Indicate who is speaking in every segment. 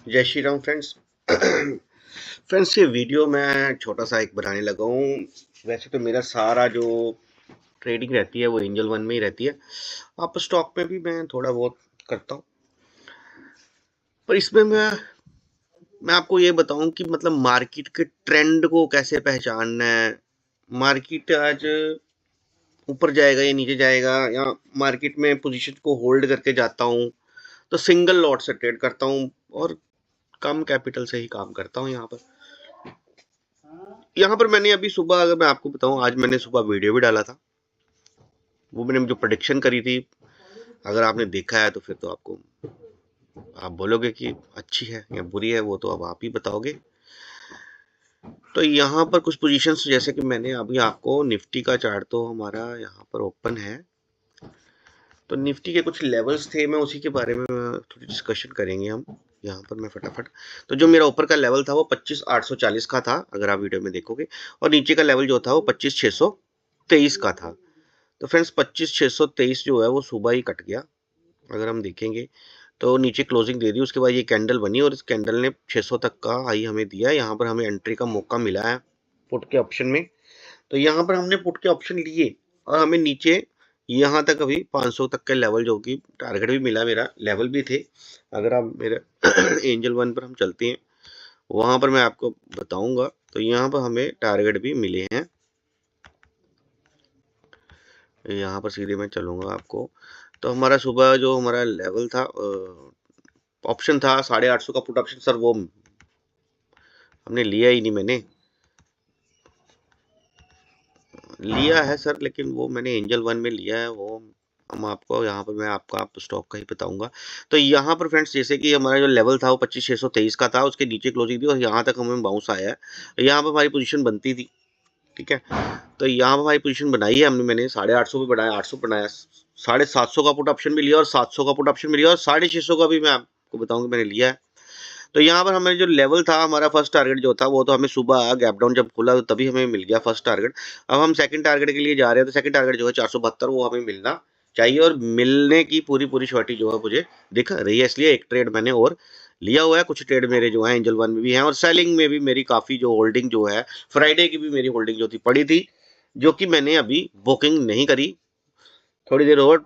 Speaker 1: जय Shri Ram friends. Friends, ये video मैं छोटा सा एक बनाने लगा हूँ। वैसे तो मेरा सारा जो ट्रेडिंग रहती है वो एंजल वन में ही रहती है। आप स्टॉक में भी मैं थोड़ा बहुत करता हूँ, पर इसमें मैं आपको ये बताऊं कि मतलब मार्केट के ट्रेंड को कैसे पहचानना है। मार्केट आज ऊपर जाएगा या नीचे जाएगा, या मार्केट में पोजीशन को होल्ड करके जाता हूँ, तो सिंगल लॉट से ट्रेड करता हूँ और कम कैपिटल से ही काम करता हूँ। यहाँ पर मैंने अभी सुबह, अगर मैं आपको बताऊं, आज मैंने सुबह वीडियो भी डाला था। वो मैंने जो प्रेडिक्शन करी थी, अगर आपने देखा है तो फिर तो आपको, आप बोलोगे कि अच्छी है या बुरी है, वो तो अब आप ही बताओगे। तो यहाँ पर कुछ पोजीशंस, जैसे कि मैंने अभी आपको निफ्टी का चार्ट तो हमारा यहाँ पर ओपन है, तो निफ्टी के कुछ लेवल्स थे, मैं उसी के बारे में थोड़ी डिस्कशन करेंगे हम। यहाँ पर मैं फटाफट, तो जो मेरा ऊपर का लेवल था वो 25,840 का था, अगर आप वीडियो में देखोगे, और नीचे का लेवल जो था वो 25,623 का था। तो फ्रेंड्स, 25,623 जो है वो सुबह ही कट गया। अगर हम देखेंगे तो नीचे क्लोजिंग दे दी, उसके बाद ये कैंडल बनी और इस कैंडल ने 600 तक का हाई हमें दिया। यहाँ पर हमें एंट्री का मौका मिला है पुट के ऑप्शन में। तो यहाँ पर हमने पुट के ऑप्शन लिए और हमें नीचे यहाँ तक अभी 500 तक के लेवल, जो कि टारगेट भी मिला, मेरा लेवल भी थे। अगर आप मेरे एंजल वन पर हम चलते हैं, वहां पर मैं आपको बताऊंगा, तो यहाँ पर हमें टारगेट भी मिले हैं। यहाँ पर सीधे मैं चलूंगा आपको, तो हमारा सुबह जो हमारा लेवल था, ऑप्शन था 850 का पुट ऑप्शन सर, वो हमने लिया ही नहीं। मैंने लिया है सर, लेकिन वो मैंने एंजल वन में लिया है। वो हम आपको यहाँ पर, मैं आपको आप स्टॉक का ही बताऊंगा। तो यहाँ पर फ्रेंड्स, जैसे कि हमारा जो लेवल था वो 25,623 का था, उसके नीचे क्लोजिंग थी और यहाँ तक हमें बाउंस आया है। यहाँ पर हमारी पोजीशन बनती थी, ठीक है। तो यहाँ पर हमारी पोजीशन बनाई है हमने, मैंने 850 भी बनाया, 800 बनाया, 750 का पुट ऑप्शन भी लिया और 700 का पुट ऑप्शन भी लिया और 650 का भी मैं आपको बताऊंगा मैंने लिया है। तो यहाँ पर हमें जो लेवल था, हमारा फर्स्ट टारगेट जो था, वो तो हमें सुबह गैप डाउन जब खुला तो तभी हमें मिल गया फर्स्ट टारगेट। अब हम सेकंड टारगेट के लिए जा रहे हैं, तो सेकंड टारगेट जो है 472, वो हमें मिलना चाहिए, और मिलने की पूरी पूरी श्योरिटी जो है मुझे दिख रही है। इसलिए एक ट्रेड मैंने और लिया हुआ है। कुछ ट्रेड मेरे जो है एंजल वन में भी हैं, और सेलिंग में भी मेरी काफ़ी जो होल्डिंग जो है, फ्राइडे की भी मेरी होल्डिंग जो थी पड़ी थी, जो कि मैंने अभी बुकिंग नहीं करी। थोड़ी देर और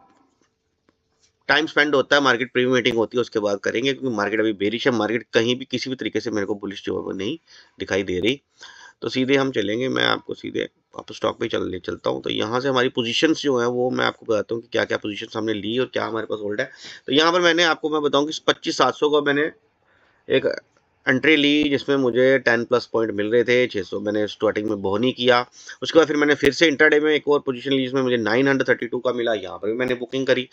Speaker 1: टाइम स्पेंड होता है, मार्केट प्रीमियम मीटिंग होती है, उसके बाद करेंगे, क्योंकि मार्केट अभी बेरिश है। मार्केट कहीं भी किसी भी तरीके से मेरे को बुलिश जो है वो नहीं दिखाई दे रही। तो सीधे हम चलेंगे, मैं आपको सीधे वापस स्टॉक पे चलता हूँ। तो यहाँ से हमारी पोजीशंस जो है वो मैं आपको बताता हूँ कि क्या क्या पोजीशंस हमने ली और क्या हमारे पास होल्ड है। तो यहाँ पर मैंने आपको, मैं बताऊँ कि 25,700 का मैंने एक एंट्री ली, जिसमें मुझे 10 प्लस पॉइंट मिल रहे थे। 600 मैंने स्टार्टिंग में बोनी किया। उसके बाद फिर मैंने फिर से इंटरडे में एक और पोजीशन ली, जिसमें मुझे 932 का मिला। यहाँ पर भी मैंने बुकिंग करी।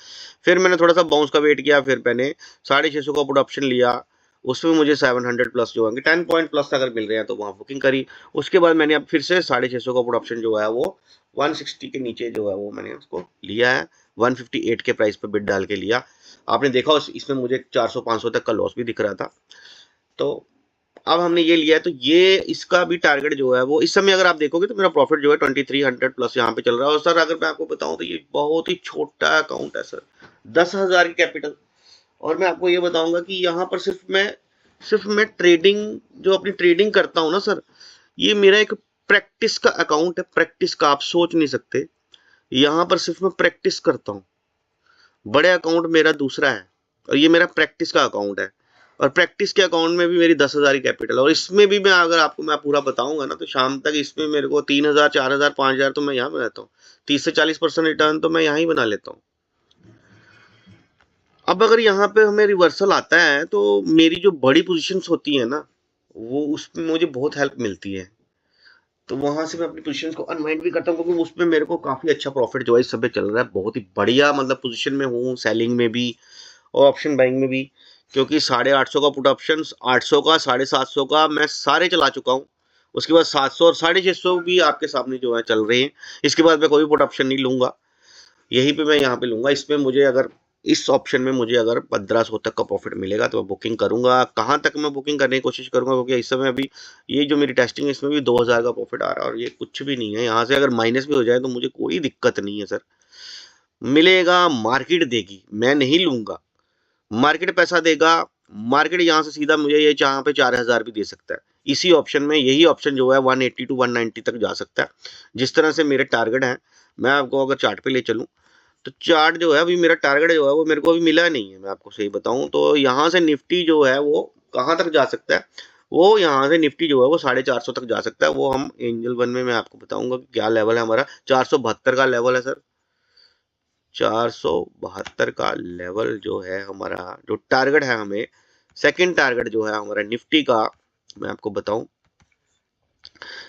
Speaker 1: फिर मैंने थोड़ा सा बाउंस का वेट किया, फिर मैंने 650 का पुट ऑप्शन लिया। उसमें मुझे 700 प्लस जो होंगे 10 पॉइंट प्लस अगर मिल रहे हैं, तो वहाँ बुकिंग करी। उसके बाद मैंने अब फिर से 650 का पुट ऑप्शन जो है वो 160 के नीचे जो है वो मैंने उसको लिया है। 158 के प्राइस पर बिड डाल के लिया। आपने देखा इसमें मुझे 400-500 तक का लॉस भी दिख रहा था। तो अब हमने ये लिया है, तो ये इसका भी टारगेट जो है वो, इस समय अगर आप देखोगे तो मेरा प्रॉफिट जो है 2300 प्लस यहाँ पे चल रहा है। और सर, अगर मैं आपको बताऊं तो ये बहुत ही छोटा अकाउंट है सर, 10,000 की कैपिटल। और मैं आपको ये बताऊंगा कि यहाँ पर सिर्फ मैं ट्रेडिंग, जो अपनी ट्रेडिंग करता हूँ ना सर, ये मेरा एक प्रैक्टिस का अकाउंट है। प्रैक्टिस का, आप सोच नहीं सकते। यहाँ पर सिर्फ मैं प्रैक्टिस करता हूँ। बड़े अकाउंट मेरा दूसरा है, और ये मेरा प्रैक्टिस का अकाउंट है। और प्रैक्टिस के अकाउंट में भी मेरी 10,000 की कैपिटल, और इसमें भी मैं, अगर आपको मैं पूरा बताऊंगा ना, तो शाम तक इसमें मेरे को 3,000, 4,000, 5,000 तो मैं यहाँ बनाता हूँ। 30 से 40% रिटर्न तो मैं यहाँ ही बना लेता हूँ। अब अगर यहाँ पे हमें रिवर्सल आता है, तो मेरी जो बड़ी पोजीशंस होती है ना, वो उसमें मुझे बहुत हेल्प मिलती है। तो वहां से मैं अपनी पोजीशंस को अनवाइंड भी करता हूँ, क्योंकि उसमें मेरे को काफी अच्छा प्रॉफिट जो है इस समय चल रहा है। बहुत ही बढ़िया, मतलब पोजीशन में हूँ, सेलिंग में भी और ऑप्शन बाइंग में भी। क्योंकि 850 का पुट ऑप्शन, 800 का, 750 का मैं सारे चला चुका हूँ। उसके बाद 700 और 650 भी आपके सामने जो है चल रहे हैं। इसके बाद मैं कोई पुट ऑप्शन नहीं लूंगा, यहीं पे मैं यहाँ पे लूंगा। इसमें मुझे अगर, इस ऑप्शन में मुझे अगर 1500 तक का प्रॉफिट मिलेगा तो मैं बुकिंग करूंगा। कहाँ तक मैं बुकिंग करने की कोशिश करूंगा, क्योंकि इस समय अभी ये जो मेरी टेस्टिंग है, इसमें भी 2000 का प्रॉफिट आ रहा है, और ये कुछ भी नहीं है। यहाँ से अगर माइनस भी हो जाए तो मुझे कोई दिक्कत नहीं है सर। मिलेगा, मार्केट देगी, मैं नहीं लूंगा। मार्केट पैसा देगा, मार्केट यहाँ से सीधा मुझे ये यहाँ पे 4000 भी दे सकता है। इसी ऑप्शन में यही ऑप्शन जो है 180 टू 190 तक जा सकता है। जिस तरह से मेरे टारगेट हैं, मैं आपको अगर चार्ट पे ले चलूँ तो चार्ट जो है अभी मेरा टारगेट जो है वो मेरे को अभी मिला नहीं है। मैं आपको सही बताऊं तो यहाँ से निफ्टी जो है वो कहाँ तक जा सकता है, वो यहाँ से निफ्टी जो है वो 450 तक जा सकता है। वो हम एंजल वन में मैं आपको बताऊंगा कि क्या लेवल है हमारा। 472 का लेवल है सर, 472 का लेवल जो है हमारा, जो टारगेट है हमें, सेकंड टारगेट जो है हमारा निफ्टी का, मैं आपको बताऊं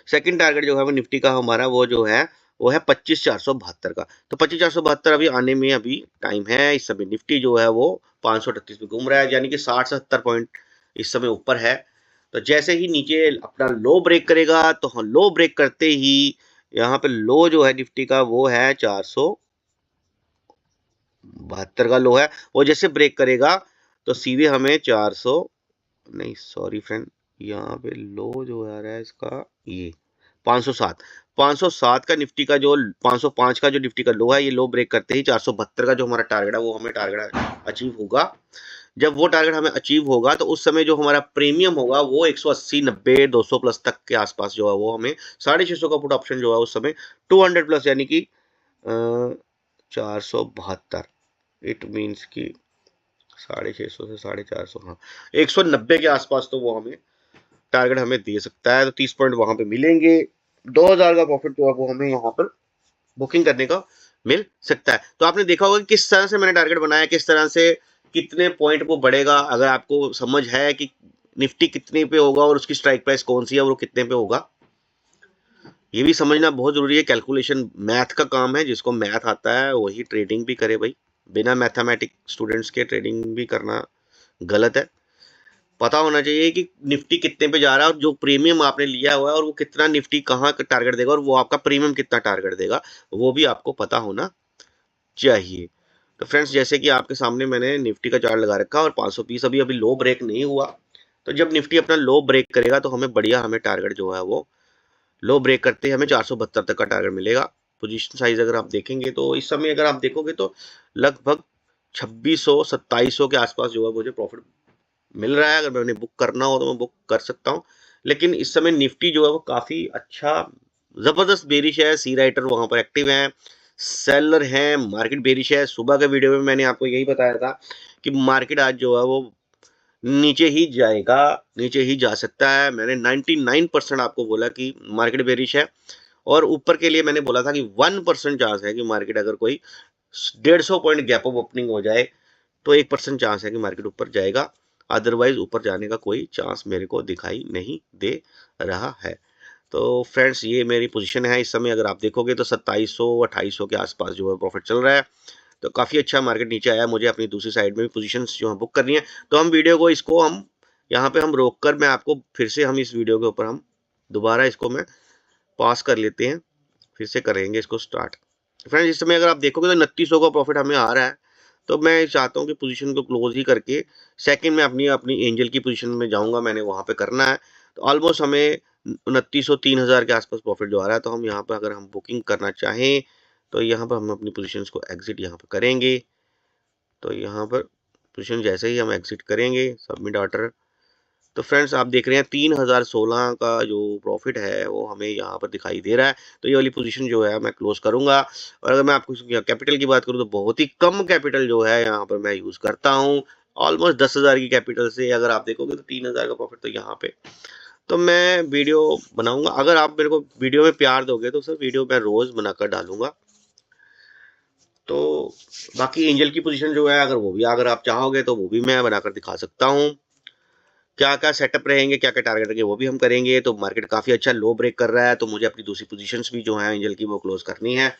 Speaker 1: सेकंड टारगेट जो है वो निफ्टी का हमारा वो जो है वो है 25,472 का। तो 25,472 अभी आने में अभी टाइम है। इस समय निफ्टी जो है वो 538 पे घूम रहा है, यानी कि 60 से 70 पॉइंट इस समय ऊपर है। तो जैसे ही नीचे अपना लो ब्रेक करेगा तो हम लो ब्रेक करते ही यहाँ पे लो जो है निफ्टी का वो है 472 का लो है। वो जैसे ब्रेक करेगा तो सीधे हमें 400 नहीं सॉरी फ्रेंड, यहाँ पे लो जो आ रहा है इसका ये 507 507 का निफ्टी का जो 505 का जो निफ्टी का लो है, ये लो ब्रेक करते ही 472 का जो हमारा टारगेट है वो हमें टारगेट अचीव होगा। जब वो टारगेट हमें अचीव होगा तो उस समय जो हमारा प्रीमियम होगा वो 180 90 200 प्लस तक के आसपास जो है वो हमें 650 का पुट ऑप्शन जो है उस समय 200 प्लस यानी कि 472, इट मीन्स की 650 से 450, हाँ 190 के आसपास तो वो हमें टारगेट हमें दे सकता है। तो 30 पॉइंट वहां पे मिलेंगे, 2000 का प्रॉफिट जो है वो हमें यहाँ पर बुकिंग करने का मिल सकता है। तो आपने देखा होगा कि किस तरह से मैंने टारगेट बनाया, किस तरह से कितने पॉइंट वो बढ़ेगा। अगर आपको समझ है कि निफ्टी कितने पे होगा और उसकी स्ट्राइक प्राइस कौन सी है और वो कितने पे होगा, ये भी समझना बहुत जरूरी है। कैलकुलेशन मैथ का काम है, जिसको मैथ आता है वही ट्रेडिंग भी करे भाई। बिना मैथमेटिक स्टूडेंट्स के ट्रेडिंग भी करना गलत है। पता होना चाहिए कि निफ्टी कितने पे जा रहा है और जो प्रीमियम आपने लिया हुआ है और वो कितना निफ्टी कहाँ टारगेट देगा और वो आपका प्रीमियम कितना टारगेट देगा, वो भी आपको पता होना चाहिए। तो फ्रेंड्स जैसे कि आपके सामने मैंने निफ्टी का चार्ट लगा रखा है और 520 अभी अभी लो ब्रेक नहीं हुआ। तो जब निफ्टी अपना लो ब्रेक करेगा तो हमें बढ़िया, हमें टारगेट जो है वो लो ब्रेक करते ही हमें 472 तक का टारगेट मिलेगा। पोजीशन साइज अगर आप देखेंगे तो इस समय अगर आप देखोगे तो लगभग 2600 2700 के आसपास जो है मुझे प्रॉफिट मिल रहा है। अगर मैंने बुक करना हो तो मैं बुक कर सकता हूँ। लेकिन इस समय निफ्टी जो है वो काफी अच्छा जबरदस्त बेरिश है। सी राइटर वहां पर एक्टिव है, सेलर है, मार्केट बेरिश है। सुबह के वीडियो में मैंने आपको यही बताया था कि मार्केट आज जो है वो नीचे ही जाएगा, नीचे ही जा सकता है। मैंने 99% आपको बोला कि मार्केट बेरिश है और ऊपर के लिए मैंने बोला था कि 1% चांस है कि मार्केट अगर कोई 150 पॉइंट गैप अप ओपनिंग हो जाए तो 1% चांस है कि मार्केट ऊपर जाएगा। अदरवाइज ऊपर जाने का कोई चांस मेरे को दिखाई नहीं दे रहा है। तो फ्रेंड्स ये मेरी पोजीशन है इस समय। अगर आप देखोगे तो 2700 2800 के आसपास जो है प्रॉफिट चल रहा है। तो काफ़ी अच्छा मार्केट नीचे आया। मुझे अपनी दूसरी साइड में भी पोजीशंस जो है बुक करनी है। तो हम वीडियो को इसको हम यहाँ पे हम रोक कर मैं आपको फिर से हम इस वीडियो के ऊपर हम दोबारा इसको मैं पास कर लेते हैं, फिर से करेंगे इसको स्टार्ट। फ्रेंड्स इस समय अगर आप देखोगे तो 2900 का प्रॉफिट हमें आ रहा है। तो मैं चाहता हूँ कि पोजीशन को क्लोज ही करके सेकंड में अपनी अपनी एंजल की पोजीशन में जाऊंगा, मैंने वहां पे करना है। तो ऑलमोस्ट हमें 2900 3000 के आसपास प्रॉफिट जो आ रहा है। तो हम यहाँ पे अगर हम बुकिंग करना चाहें तो यहाँ पर हम अपनी पोजीशन को एग्जिट यहाँ पे करेंगे। तो यहाँ पर पोजीशन जैसे ही हम एग्जिट करेंगे, सबमिट ऑर्डर, तो फ्रेंड्स आप देख रहे हैं 3016 का जो प्रॉफिट है वो हमें यहाँ पर दिखाई दे रहा है। तो ये वाली पोजीशन जो है मैं क्लोज करूंगा। और अगर मैं आपको कैपिटल की बात करूं तो बहुत ही कम कैपिटल जो है यहाँ पर मैं यूज करता हूँ। ऑलमोस्ट 10,000 की कैपिटल से अगर आप देखोगे तो 3000 का प्रॉफिट तो यहाँ पे। तो मैं वीडियो बनाऊंगा, अगर आप मेरे को वीडियो में प्यार दोगे तो सर वीडियो मैं रोज बनाकर डालूंगा। तो बाकी एंजल की पोजीशन जो है अगर वो भी अगर आप चाहोगे तो वो भी मैं बनाकर दिखा सकता हूँ। क्या क्या सेटअप रहेंगे, क्या क्या टारगेट रहेंगे वो भी हम करेंगे। तो मार्केट काफ़ी अच्छा लो ब्रेक कर रहा है तो मुझे अपनी दूसरी पोजीशंस भी जो है एंजल की वो क्लोज करनी है।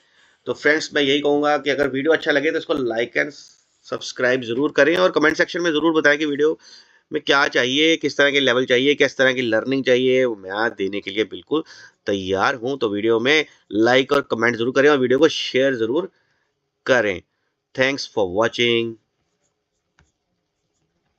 Speaker 1: तो फ्रेंड्स मैं यही कहूँगा कि अगर वीडियो अच्छा लगे तो इसको लाइक एंड सब्सक्राइब जरूर करें और कमेंट सेक्शन में ज़रूर बताएं कि वीडियो में क्या चाहिए, किस तरह के लेवल चाहिए, किस तरह की लर्निंग चाहिए। मैं देने के लिए बिल्कुल तैयार हूँ। तो वीडियो में लाइक और कमेंट जरूर करें और वीडियो को शेयर जरूर करें। Thanks for watching.